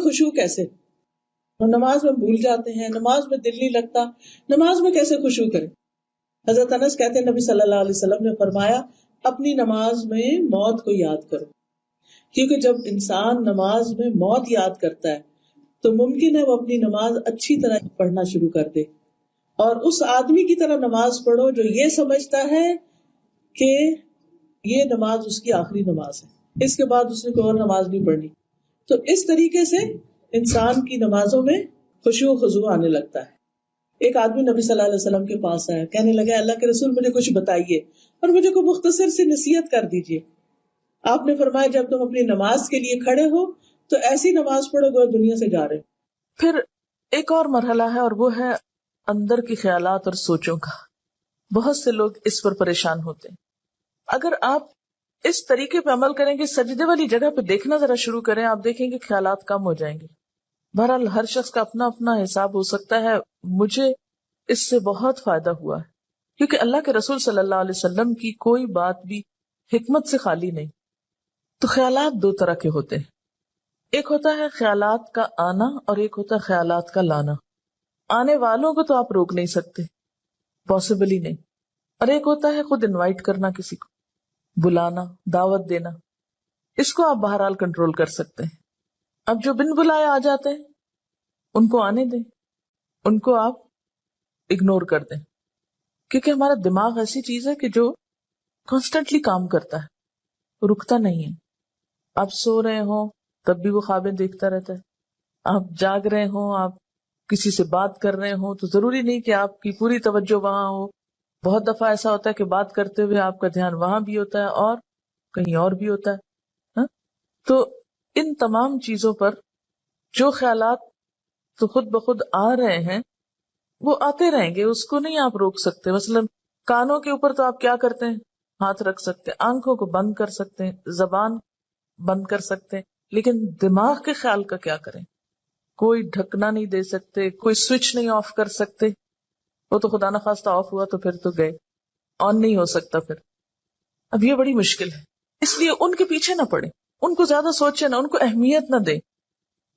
خشوع کیسے؟ ہم نماز میں بھول جاتے ہیں، نماز میں دل نہیں لگتا، نماز میں کیسے خشوع کریں؟ حضرت انس کہتے ہیں نبی صلی اللہ علیہ وسلم نے فرمایا اپنی نماز میں موت کو یاد کرو، کیونکہ جب انسان نماز میں موت یاد کرتا ہے تو ممکن ہے وہ اپنی نماز اچھی طرح پڑھنا شروع کر دے، اور اس آدمی کی طرح نماز پڑھو جو یہ سمجھتا ہے کہ یہ نماز اس کی آخری نماز ہے، اس کے بعد اس نے کوئی اور نماز نہیں پڑھنی. تو اس طریقے سے انسان کی نمازوں میں خشوع و خضوع آنے لگتا ہے. ایک آدمی نبی صلی اللہ علیہ وسلم کے پاس آیا، کہنے لگا اللہ کے رسول مجھے کچھ بتائیے اور مجھے کوئی مختصر سی نصیحت کر دیجیے. آپ نے فرمایا جب تم اپنی نماز کے لیے کھڑے ہو تو ایسی نماز پڑھو گو دنیا سے جا رہے. پھر ایک اور مرحلہ ہے اور وہ ہے اندر کی خیالات اور سوچوں کا. بہت سے لوگ اس پر پریشان ہوتے ہیں. اگر آپ اس طریقے پہ عمل کریں گے، سجدے والی جگہ پہ دیکھنا ذرا شروع کریں، آپ دیکھیں گے خیالات کم ہو جائیں گے. بہرحال ہر شخص کا اپنا اپنا حساب ہو سکتا ہے. مجھے اس سے بہت فائدہ ہوا ہے کیونکہ اللہ کے رسول صلی اللہ علیہ وسلم کی کوئی بات بھی حکمت سے خالی نہیں. تو خیالات دو طرح کے ہوتے ہیں، ایک ہوتا ہے خیالات کا آنا اور ایک ہوتا ہے خیالات کا لانا. آنے والوں کو تو آپ روک نہیں سکتے، پاسبل ہی نہیں. اور ایک ہوتا ہے خود انوائٹ کرنا، کسی کو بلانا، دعوت دینا. اس کو آپ بہرحال کنٹرول کر سکتے ہیں. اب جو بن بلائے آ جاتے ہیں ان کو آنے دیں، ان کو آپ اگنور کر دیں، کیونکہ ہمارا دماغ ایسی چیز ہے کہ جو کانسٹنٹلی کام کرتا ہے، رکتا نہیں ہے. آپ سو رہے ہوں تب بھی وہ خوابیں دیکھتا رہتا ہے، آپ جاگ رہے ہوں، آپ کسی سے بات کر رہے ہوں تو ضروری نہیں کہ آپ کی پوری توجہ وہاں ہو. بہت دفعہ ایسا ہوتا ہے کہ بات کرتے ہوئے آپ کا دھیان وہاں بھی ہوتا ہے اور کہیں اور بھی ہوتا ہے. تو ان تمام چیزوں پر جو خیالات تو خود بخود آ رہے ہیں وہ آتے رہیں گے، اس کو نہیں آپ روک سکتے. مثلا کانوں کے اوپر تو آپ کیا کرتے ہیں، ہاتھ رکھ سکتے ہیں، آنکھوں کو بند کر سکتے ہیں، زبان بند کر سکتے ہیں، لیکن دماغ کے خیال کا کیا کریں؟ کوئی ڈھکنا نہیں دے سکتے، کوئی سوئچ نہیں آف کر سکتے. وہ تو خدا نخواستہ آف ہوا تو پھر تو گئے، آن نہیں ہو سکتا پھر. اب یہ بڑی مشکل ہے. اس لیے ان کے پیچھے نہ پڑے، ان کو زیادہ سوچے نہ، ان کو اہمیت نہ دیں،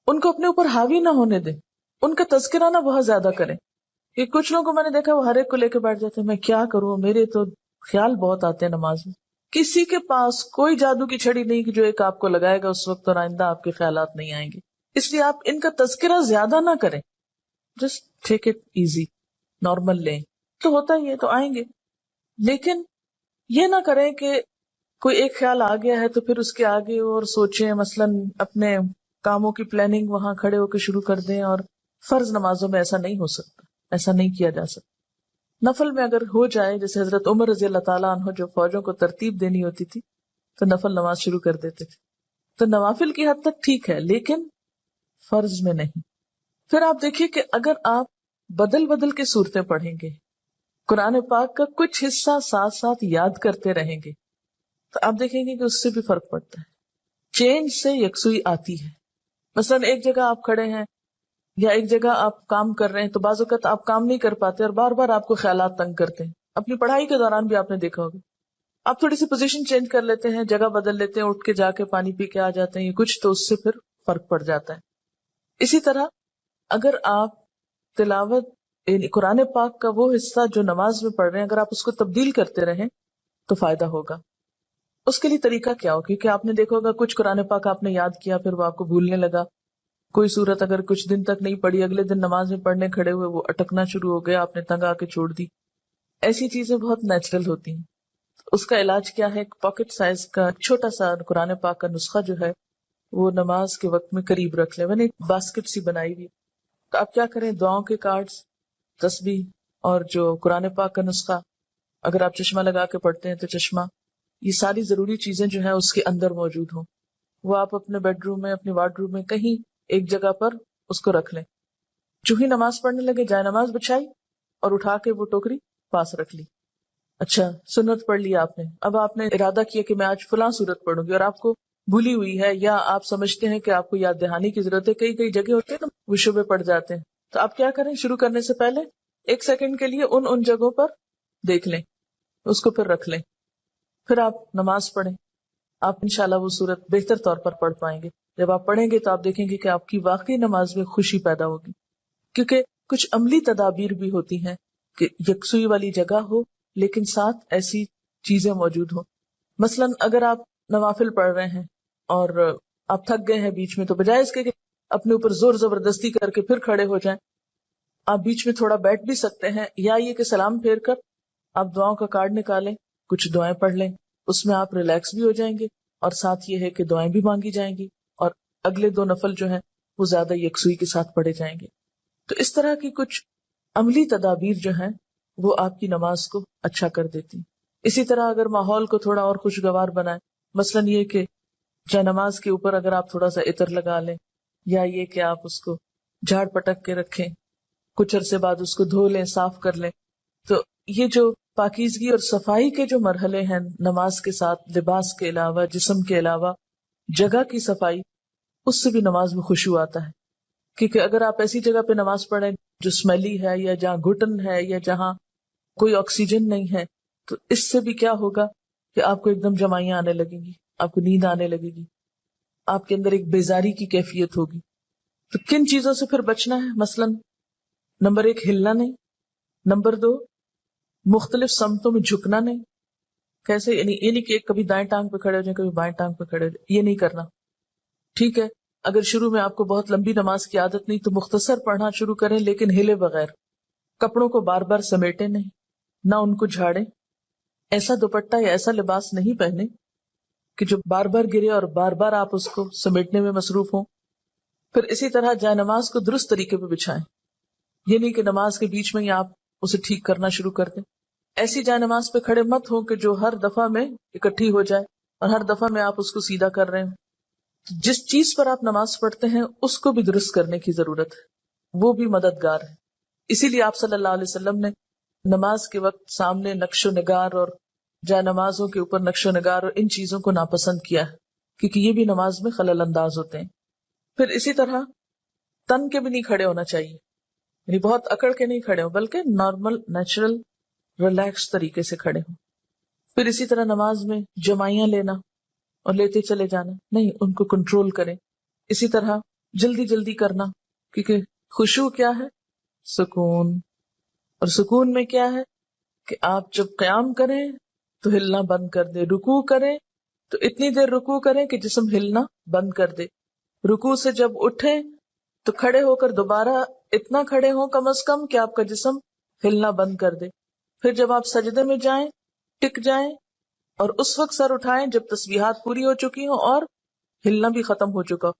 ان کو اپنے اوپر حاوی نہ ہونے دیں، ان کا تذکرہ نہ بہت زیادہ کریں. کہ کچھ لوگوں کو میں نے دیکھا وہ ہر ایک کو لے کے بیٹھ جاتے ہیں، میں کیا کروں، میرے تو خیال بہت آتے ہیں نماز میں. کسی کے پاس کوئی جادو کی چھڑی نہیں کہ جو ایک آپ کو لگائے گا اس وقت اور آئندہ آپ کے خیالات نہیں آئیں گے. اس لیے آپ ان کا تذکرہ زیادہ نہ کریں، just take it easy, normal لیں. تو ہوتا ہی ہے تو آئیں گے، لیکن یہ نہ کریں کہ کوئی ایک خیال آ گیا ہے تو پھر اس کے آگے اور سوچیں. مثلا اپنے کاموں کی پلاننگ وہاں کھڑے ہو کے شروع کر دیں. اور فرض نمازوں میں ایسا نہیں ہو سکتا، ایسا نہیں کیا جا سکتا. نفل میں اگر ہو جائے، جیسے حضرت عمر رضی اللہ تعالیٰ عنہ جو فوجوں کو ترتیب دینی ہوتی تھی تو نفل نماز شروع کر دیتے تھے. تو نوافل کی حد تک ٹھیک ہے لیکن فرض میں نہیں. پھر آپ دیکھیے کہ اگر آپ بدل بدل کے صورتیں پڑھیں گے، قرآن پاک کا کچھ حصہ ساتھ ساتھ یاد کرتے رہیں گے، تو آپ دیکھیں گے کہ اس سے بھی فرق پڑتا ہے. چینج سے یکسوئی آتی ہے. مثلا ایک جگہ آپ کھڑے ہیں یا ایک جگہ آپ کام کر رہے ہیں تو بعض اوقات آپ کام نہیں کر پاتے اور بار بار آپ کو خیالات تنگ کرتے ہیں. اپنی پڑھائی کے دوران بھی آپ نے دیکھا ہوگا، آپ تھوڑی سی پوزیشن چینج کر لیتے ہیں، جگہ بدل لیتے ہیں، اٹھ کے جا کے پانی پی کے آ جاتے ہیں کچھ، تو اس سے پھر فرق پڑ جاتا ہے. اسی طرح اگر آپ تلاوت یعنی قرآن پاک کا وہ حصہ جو نماز میں پڑھ رہے ہیں اگر آپ اس کو تبدیل کرتے رہیں تو فائدہ ہوگا. اس کے لیے طریقہ کیا ہو؟ کیونکہ آپ نے دیکھا ہوگا کچھ قرآن پاک آپ نے یاد کیا پھر وہ آپ کو بھولنے لگا. کوئی صورت اگر کچھ دن تک نہیں پڑھی، اگلے دن نماز میں پڑھنے کھڑے ہوئے وہ اٹکنا شروع ہو گیا، آپ نے تنگ آ کے چھوڑ دی. ایسی چیزیں بہت نیچرل ہوتی ہیں. اس کا علاج کیا ہے؟ پاکٹ سائز کا چھوٹا سا قرآن پاک کا نسخہ جو ہے وہ نماز کے وقت میں قریب رکھ لیں. میں نے ایک باسکٹ سی بنائی ہوئی، تو آپ کیا کریں، دعاؤں کے کارڈز، تسبیح اور جو قرآن پاک کا نسخہ، اگر آپ چشمہ لگا کے پڑھتے ہیں تو چشمہ، یہ ساری ضروری چیزیں جو ہیں اس کے اندر موجود ہوں. وہ آپ اپنے بیڈ روم میں، اپنی وارڈ روم میں کہیں ایک جگہ پر اس کو رکھ لیں. جو ہی نماز پڑھنے لگے جائے نماز بچھائی اور اٹھا کے وہ ٹوکری پاس رکھ لی. اچھا سنت پڑھ لی آپ نے، اب آپ نے ارادہ کیا کہ میں آج فلاں سورت پڑھوں گی اور آپ کو بھولی ہوئی ہے یا آپ سمجھتے ہیں کہ آپ کو یاد دہانی کی ضرورت ہے. کئی کئی جگہ ہوتے ہیں نا وہ شبے پڑ جاتے ہیں. تو آپ کیا کریں، شروع کرنے سے پہلے 1 سیکنڈ کے لیے ان جگہوں پر دیکھ لیں، اس کو پھر رکھ لیں، پھر آپ نماز پڑھیں. آپ انشاءاللہ وہ سورت بہتر طور پر پڑھ پائیں گے. جب آپ پڑھیں گے تو آپ دیکھیں گے کہ آپ کی واقعی نماز میں خوشی پیدا ہوگی، کیونکہ کچھ عملی تدابیر بھی ہوتی ہیں کہ یکسوئی والی جگہ ہو لیکن ساتھ ایسی چیزیں موجود ہوں. مثلا اگر آپ نوافل پڑھ رہے ہیں اور آپ تھک گئے ہیں بیچ میں، تو بجائے اس کے کہ اپنے اوپر زور زبردستی کر کے پھر کھڑے ہو جائیں، آپ بیچ میں تھوڑا بیٹھ بھی سکتے ہیں، یا یہ کہ سلام پھیر کر آپ دعاؤں کا کارڈ نکالیں، کچھ دعائیں پڑھ لیں، اس میں آپ ریلیکس بھی ہو جائیں گے اور ساتھ یہ ہے کہ دعائیں بھی مانگی جائیں گی اور اگلے 2 نفل جو ہیں وہ زیادہ یکسوئی کے ساتھ پڑھے جائیں گے. تو اس طرح کی کچھ عملی تدابیر جو ہیں وہ آپ کی نماز کو اچھا کر دیتی. اسی طرح اگر ماحول کو تھوڑا اور خوشگوار بنائیں، مثلا یہ کہ جائے نماز کے اوپر اگر آپ تھوڑا سا عطر لگا لیں، یا یہ کہ آپ اس کو جھاڑ پٹک کے رکھیں، کچھ عرصے بعد اس کو دھو لیں، صاف کر لیں، تو یہ جو پاکیزگی اور صفائی کے جو مرحلے ہیں نماز کے ساتھ، لباس کے علاوہ، جسم کے علاوہ، جگہ کی صفائی، اس سے بھی نماز میں خشوع آتا ہے. کیونکہ اگر آپ ایسی جگہ پہ نماز پڑھیں جو اسمیلی ہے یا جہاں گھٹن ہے یا جہاں کوئی آکسیجن نہیں ہے، تو اس سے بھی کیا ہوگا کہ آپ کو ایک دم جمائیاں آنے لگیں گی، آپ کو نیند آنے لگے گی، آپ کے اندر ایک بیزاری کی کیفیت ہوگی. تو کن چیزوں سے پھر بچنا ہے؟ مثلا نمبر 1 ہلنا نہیں، نمبر 2 مختلف سمتوں میں جھکنا نہیں. کیسے؟ یعنی یہ نہیں کہ کبھی دائیں ٹانگ پہ کھڑے ہو جائیں، کبھی بائیں ٹانگ پہ کھڑے ہو جائیں، یہ نہیں کرنا. ٹھیک ہے، اگر شروع میں آپ کو بہت لمبی نماز کی عادت نہیں تو مختصر پڑھنا شروع کریں، لیکن ہلے بغیر. کپڑوں کو بار بار سمیٹیں نہیں، نہ ان کو جھاڑیں. ایسا دوپٹہ یا ایسا لباس نہیں پہنے کہ جو بار بار گرے اور بار بار آپ اس کو سمیٹنے میں مصروف ہوں. پھر اسی طرح جائے نماز کو درست طریقے پہ بچھائیں. یہ نہیں کہ نماز کے بیچ میں ہی آپ اسے ٹھیک کرنا شروع کر دیں. ایسی جائے نماز پہ کھڑے مت ہو کہ جو ہر دفعہ میں اکٹھی ہو جائے اور ہر دفعہ میں آپ اس کو سیدھا کر رہے ہیں. جس چیز پر آپ نماز پڑھتے ہیں اس کو بھی درست کرنے کی ضرورت ہے، وہ بھی مددگار ہے. اسی لیے آپ صلی اللہ علیہ وسلم نے نماز کے وقت سامنے نقش و نگار اور جائے نمازوں کے اوپر نقش و نگار اور ان چیزوں کو ناپسند کیا ہے، کیونکہ یہ بھی نماز میں خلل انداز ہوتے ہیں. پھر اسی طرح تن کے بھی نہیں کھڑے ہونا چاہیے، یعنی بہت اکڑ کے نہیں کھڑے ہوں، بلکہ نارمل نیچرل ریلیکس طریقے سے کھڑے ہوں. پھر اسی طرح نماز میں جمائیاں لینا اور لیتے چلے جانا نہیں، ان کو کنٹرول کریں. اسی طرح جلدی جلدی کرنا، کیونکہ خشوع کیا ہے؟ سکون. اور سکون میں کیا ہے کہ آپ جب قیام کریں تو ہلنا بند کر دے، رکوع کریں تو اتنی دیر رکوع کریں کہ جسم ہلنا بند کر دے، رکوع سے جب اٹھیں تو کھڑے ہو کر دوبارہ اتنا کھڑے ہوں کم از کم کہ آپ کا جسم ہلنا بند کر دے. پھر جب آپ سجدے میں جائیں ٹک جائیں اور اس وقت سر اٹھائیں جب تسبیحات پوری ہو چکی ہوں اور ہلنا بھی ختم ہو چکا.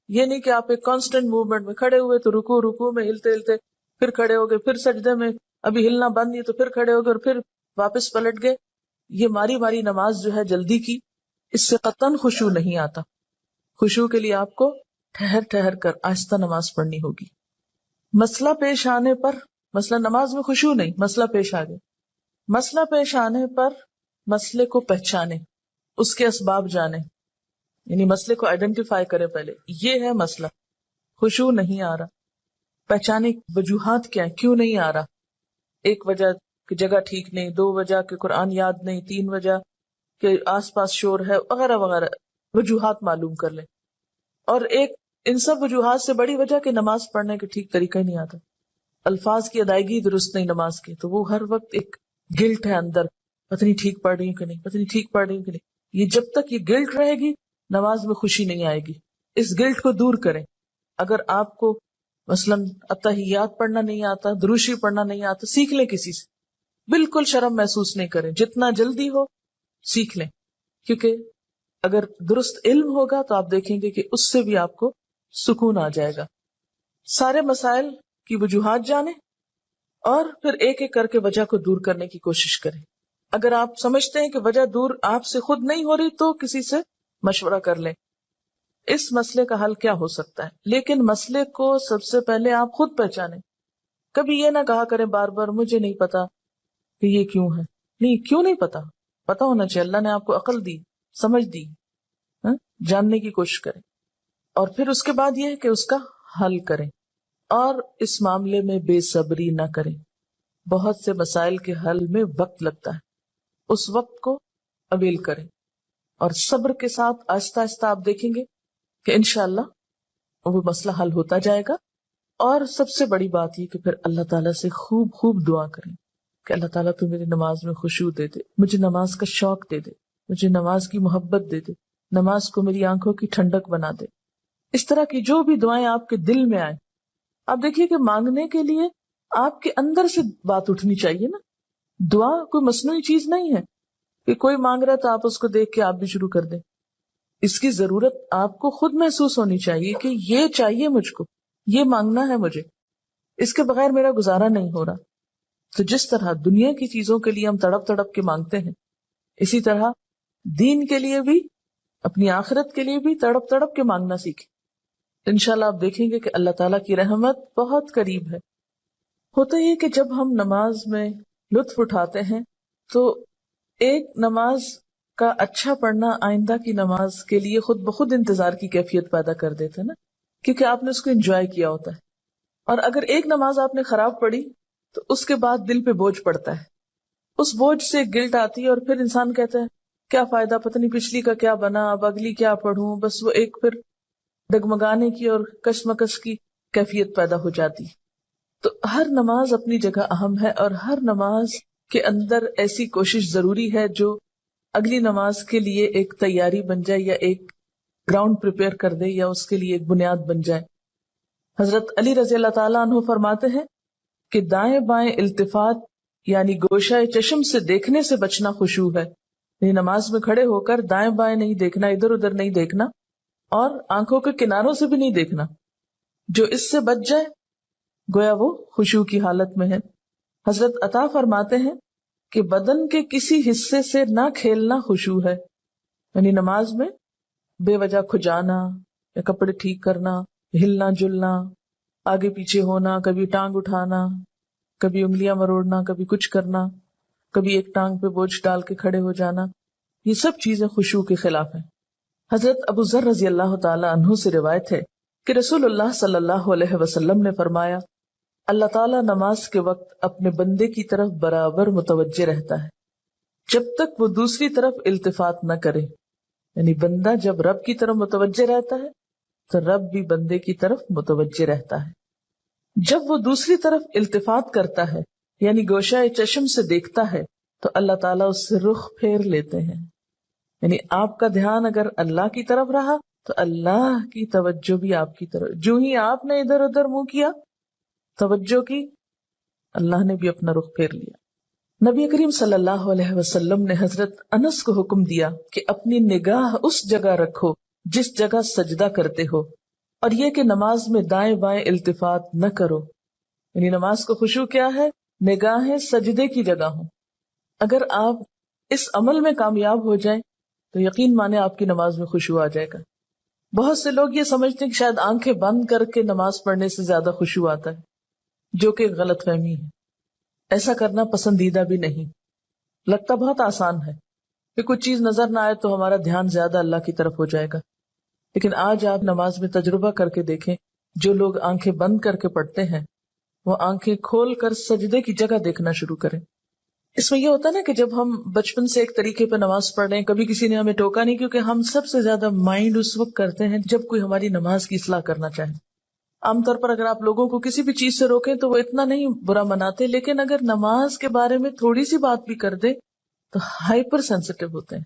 یہ نہیں کہ آپ ایک کانسٹنٹ موومنٹ میں کھڑے ہوئے تو رکوع میں ہلتے ہلتے پھر کھڑے ہو گئے، پھر سجدے میں ابھی ہلنا بند نہیں تو پھر کھڑے ہو گئے اور پھر واپس پلٹ گئے. یہ ماری ماری نماز جو ہے جلدی کی، اس سے قطعاً خشوع نہیں آتا. خشوع کے لیے آپ کو ٹھہر ٹھہر کر آہستہ نماز پڑھنی ہوگی. مسئلہ پیش آنے پر، مسئلہ نماز میں خشوع نہیں، مسئلہ پیش آ گیا، مسئلہ پیش آنے پر مسئلے کو پہچانے، اس کے اسباب جانے، یعنی مسئلے کو آئیڈینٹیفائی کرے. پہلے یہ ہے مسئلہ، خشوع نہیں آ رہا، پہچانے وجوہات کیا ہیں، کیوں نہیں آ رہا. ایک وجہ کہ جگہ ٹھیک نہیں، 2 وجہ کہ قرآن یاد نہیں، 3 وجہ کہ آس پاس شور ہے، وغیرہ وغیرہ وجوہات معلوم کر لیں. اور ایک ان سب وجوہات سے بڑی وجہ کہ نماز پڑھنے کا ٹھیک طریقہ ہی نہیں آتا، الفاظ کی ادائیگی درست نہیں نماز کی، تو وہ ہر وقت ایک گلٹ ہے اندر، پتہ نہیں ٹھیک پڑھ رہی ہوں کہ نہیں، پتہ نہیں ٹھیک پڑھ رہی ہوں کہ نہیں. یہ جب تک یہ گلٹ رہے گی نماز میں خوشی نہیں آئے گی. اس گلٹ کو دور کریں. اگر آپ کو مثلاً اتحیات پڑھنا نہیں آتا، دروشی پڑھنا نہیں آتا، سیکھ لیں کسی سے، بالکل شرم محسوس نہیں کریں، جتنا جلدی ہو سیکھ لیں. کیونکہ اگر درست علم ہوگا تو آپ دیکھیں گے کہ اس سے بھی آپ کو سکون آ جائے گا. سارے مسائل کی وجوہات جانیں اور پھر ایک ایک کر کے وجہ کو دور کرنے کی کوشش کریں. اگر آپ سمجھتے ہیں کہ وجہ دور آپ سے خود نہیں ہو رہی تو کسی سے مشورہ کر لیں. اس مسئلے کا حل کیا ہو سکتا ہے، لیکن مسئلے کو سب سے پہلے آپ خود پہچانیں. کبھی یہ نہ کہا کریں بار بار مجھے نہیں پتا کہ یہ کیوں ہے. نہیں، کیوں نہیں پتا، پتا ہونا چاہیے. اللہ نے آپ کو عقل دی، سمجھ دی، جاننے کی کوشش کریں. اور پھر اس کے بعد یہ ہے کہ اس کا حل کریں، اور اس معاملے میں بے صبری نہ کریں. بہت سے مسائل کے حل میں وقت لگتا ہے، اس وقت کو اویل کریں اور صبر کے ساتھ آہستہ آہستہ آپ دیکھیں گے کہ انشاءاللہ وہ مسئلہ حل ہوتا جائے گا. اور سب سے بڑی بات یہ کہ پھر اللہ تعالیٰ سے خوب خوب دعا کریں کہ اللہ تعالیٰ تو میری نماز میں خشوع دے دے، مجھے نماز کا شوق دے دے، مجھے نماز کی محبت دے دے، نماز کو میری آنکھوں کی ٹھنڈک بنا دے. اس طرح کی جو بھی دعائیں آپ کے دل میں آئیں، آپ دیکھیے کہ مانگنے کے لیے آپ کے اندر سے بات اٹھنی چاہیے نا. دعا کوئی مصنوعی چیز نہیں ہے کہ کوئی مانگ رہا تو آپ اس کو دیکھ کے آپ بھی شروع کر دیں. اس کی ضرورت آپ کو خود محسوس ہونی چاہیے کہ یہ چاہیے مجھ کو، یہ مانگنا ہے مجھے، اس کے بغیر میرا گزارا نہیں ہو رہا. تو جس طرح دنیا کی چیزوں کے لیے ہم تڑپ تڑپ کے مانگتے ہیں، اسی طرح دین کے لیے بھی، اپنی آخرت کے لیے بھی تڑپ تڑپ کے مانگنا سیکھیں. انشاءاللہ آپ دیکھیں گے کہ اللہ تعالیٰ کی رحمت بہت قریب ہے. ہوتا یہ کہ جب ہم نماز میں لطف اٹھاتے ہیں تو ایک نماز کا اچھا پڑھنا آئندہ کی نماز کے لیے خود بخود انتظار کی کیفیت پیدا کر دیتا ہے نا، کیونکہ آپ نے اس کو انجوائے کیا ہوتا ہے. اور اگر ایک نماز آپ نے خراب پڑھی تو اس کے بعد دل پہ بوجھ پڑتا ہے، اس بوجھ سے گلٹ آتی ہے، اور پھر انسان کہتا ہے کیا فائدہ، پتہ نہیں پچھلی کا کیا بنا، اب اگلی کیا پڑھوں. بس وہ ایک پھر ڈگمگانے کی اور کشمکش کی کیفیت پیدا ہو جاتی. تو ہر نماز اپنی جگہ اہم ہے، اور ہر نماز کے اندر ایسی کوشش ضروری ہے جو اگلی نماز کے لیے ایک تیاری بن جائے، یا ایک گراؤنڈ پریپیئر کر دے، یا اس کے لیے ایک بنیاد بن جائے. حضرت علی رضی اللہ تعالیٰ عنہ فرماتے ہیں کہ دائیں بائیں التفات یعنی گوشہ چشم سے دیکھنے سے بچنا خشوع ہے. یعنی نماز میں کھڑے ہو کر دائیں بائیں نہیں دیکھنا، ادھر ادھر نہیں دیکھنا، اور آنکھوں کے کناروں سے بھی نہیں دیکھنا. جو اس سے بچ جائے گویا وہ خشوع کی حالت میں ہے. حضرت عطا فرماتے ہیں کہ بدن کے کسی حصے سے نہ کھیلنا خشوع ہے. یعنی نماز میں بے وجہ کھجانا یا کپڑے ٹھیک کرنا، ہلنا جلنا، آگے پیچھے ہونا، کبھی ٹانگ اٹھانا، کبھی انگلیاں مروڑنا، کبھی کچھ کرنا، کبھی ایک ٹانگ پہ بوجھ ڈال کے کھڑے ہو جانا، یہ سب چیزیں خشوع کے خلاف ہیں. حضرت ابو ذر رضی اللہ تعالی عنہ سے روایت ہے کہ رسول اللہ صلی اللہ علیہ وسلم نے فرمایا، اللہ تعالیٰ نماز کے وقت اپنے بندے کی طرف برابر متوجہ رہتا ہے جب تک وہ دوسری طرف التفات نہ کرے. یعنی بندہ جب رب کی طرف متوجہ رہتا ہے تو رب بھی بندے کی طرف متوجہ رہتا ہے. جب وہ دوسری طرف التفات کرتا ہے یعنی گوشہ چشم سے دیکھتا ہے تو اللہ تعالیٰ اس سے رخ پھیر لیتے ہیں. یعنی آپ کا دھیان اگر اللہ کی طرف رہا تو اللہ کی توجہ بھی آپ کی طرف. جو ہی آپ نے ادھر ادھر منہ کیا، توجہ کی، اللہ نے بھی اپنا رخ پھیر لیا. نبی کریم صلی اللہ علیہ وسلم نے حضرت انس کو حکم دیا کہ اپنی نگاہ اس جگہ رکھو جس جگہ سجدہ کرتے ہو، اور یہ کہ نماز میں دائیں بائیں التفات نہ کرو. یعنی نماز کو خشوع کیا ہے؟ نگاہیں سجدے کی جگہ ہوں. اگر آپ اس عمل میں کامیاب ہو جائیں تو یقین مانے آپ کی نماز میں خشوع آ جائے گا. بہت سے لوگ یہ سمجھتے ہیں کہ شاید آنکھیں بند کر کے نماز پڑھنے سے زیادہ خشوع آتا ہے، جو کہ غلط فہمی ہے. ایسا کرنا پسندیدہ بھی نہیں. لگتا بہت آسان ہے کہ کچھ چیز نظر نہ آئے تو ہمارا دھیان زیادہ اللہ کی طرف ہو جائے گا، لیکن آج آپ نماز میں تجربہ کر کے دیکھیں، جو لوگ آنکھیں بند کر کے پڑھتے ہیں وہ آنکھیں کھول کر سجدے کی جگہ دیکھنا شروع کریں. اس میں یہ ہوتا ہے نا کہ جب ہم بچپن سے ایک طریقے پہ نماز پڑھ رہے ہیں، کبھی کسی نے ہمیں ٹوکا نہیں، کیونکہ ہم سب سے زیادہ مائنڈ اس وقت کرتے ہیں جب کوئی ہماری نماز کی اصلاح کرنا چاہے. عام طور پر اگر آپ لوگوں کو کسی بھی چیز سے روکیں تو وہ اتنا نہیں برا مناتے، لیکن اگر نماز کے بارے میں تھوڑی سی بات بھی کر دے تو ہائپر سینسٹیو ہوتے ہیں.